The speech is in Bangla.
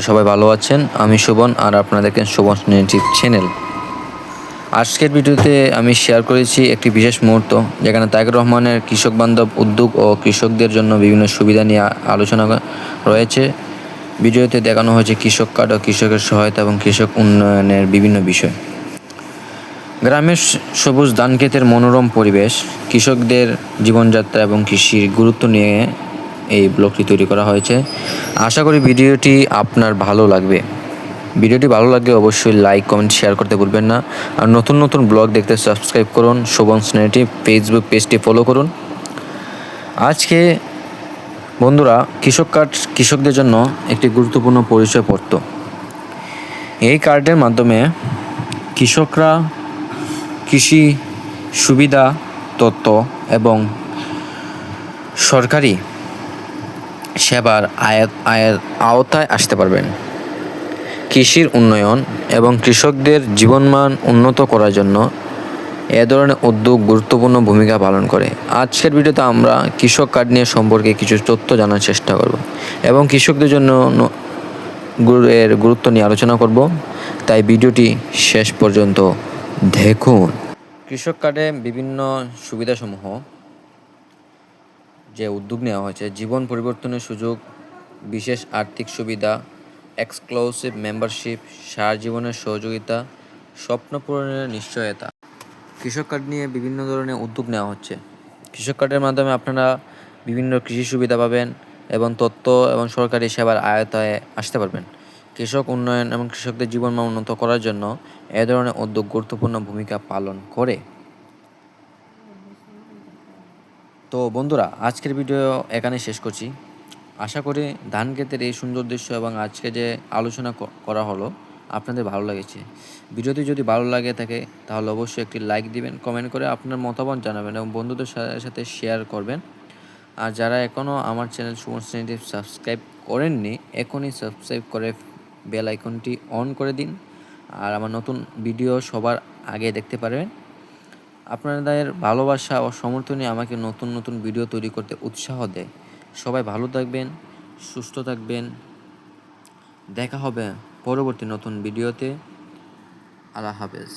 করি সবাই ভালো আছেন। আমি শোভন আর আপনারা দেখেন শোভন নেটিভ চ্যানেল। আজকের ভিডিওতে আমি শেয়ার করেছি একটি বিশেষ মুহূর্ত যেখানে তারেক রহমানের কৃষক বান্ধব উদ্যোগ ও কৃষকদের জন্য বিভিন্ন সুবিধা নিয়ে আলোচনা রয়েছে। ভিডিওতে দেখানো হয়েছে কৃষক কার্ড ও কৃষকের সহায়তা এবং কৃষক উন্নয়নের বিভিন্ন বিষয়। গ্রামের সবুজ ধানক্ষেতের মনোরম পরিবেশ, কৃষকদের জীবনযাত্রা এবং কৃষির গুরুত্ব নিয়ে এই ব্লগটি তৈরি করা হয়েছে। আশা করি ভিডিওটি আপনার ভালো লাগবে। ভিডিওটি ভালো লাগলে অবশ্যই লাইক, কমেন্ট, শেয়ার করতে ভুলবেন না। আর নতুন নতুন ব্লগ দেখতে সাবস্ক্রাইব করুন। শোভন নেটিভ ফেসবুক পেজটি ফলো করুন। আজকে বন্ধুরা, কৃষক কার্ড কৃষকদের জন্য একটি গুরুত্বপূর্ণ পরিচয়পত্র। এই কার্ডের মাধ্যমে কৃষকরা কৃষি সুবিধা, তথ্য এবং সরকারি সেবার আওতায় আসতে পারবেন। কৃষির উন্নয়ন এবং কৃষকদের জীবনমান উন্নত করার জন্য এ ধরনের উদ্যোগ গুরুত্বপূর্ণ ভূমিকা পালন করে। আজকের ভিডিওতে আমরা কৃষক কার্ড নিয়ে সম্পর্কে কিছু তথ্য জানার চেষ্টা করব এবং কৃষকদের জন্য এর গুরুত্ব নিয়ে আলোচনা করব। তাই ভিডিওটি শেষ পর্যন্ত দেখুন। কৃষক কার্ডে বিভিন্ন সুবিধাসমূহ যে উদ্যোগ নেওয়া হয়েছে: জীবন পরিবর্তনের সুযোগ, বিশেষ আর্থিক সুবিধা, এক্সক্লুসিভ মেম্বারশিপ, সারা জীবনের সহযোগিতা, স্বপ্ন পূরণের নিশ্চয়তা। কৃষক কার্ড নিয়ে বিভিন্ন ধরনের উদ্যোগ নেওয়া হচ্ছে। কৃষক কার্ডের মাধ্যমে আপনারা বিভিন্ন কৃষি সুবিধা পাবেন এবং তথ্য এবং সরকারি সেবার আওতায় আসতে পারবেন। কৃষক উন্নয়ন এবং কৃষকদের জীবনমান উন্নত করার জন্য এ ধরনের উদ্যোগ গুরুত্বপূর্ণ ভূমিকা পালন করে। তো বন্ধুরা, আজকের ভিডিও এখানে শেষ করছি। আশা করি ধান ক্ষেতের এই সুন্দর দৃশ্য এবং আজকে যে আলোচনা করা হলো আপনাদের ভালো লেগেছে। ভিডিওটি যদি ভালো লাগে থাকে তাহলে অবশ্যই একটি লাইক দিবেন, কমেন্ট করে আপনার মতামত জানাবেন এবং বন্ধুদের সাথে শেয়ার করবেন। আর যারা এখনও আমার চ্যানেল শোভন নেটিভ সাবস্ক্রাইব করেননি, এখনই সাবস্ক্রাইব করে বেল আইকনটি অন করে দিন। আর আমার নতুন ভিডিও সবার আগে দেখতে পারবেন। আপনাদের ভালোবাসা ও সমর্থনই আমাকে নতুন নতুন ভিডিও তৈরি করতে উৎসাহ দেয়। সবাই ভালো থাকবেন, সুস্থ থাকবেন। দেখা হবে পরবর্তী নতুন ভিডিওতে। আল্লাহ হাফেজ।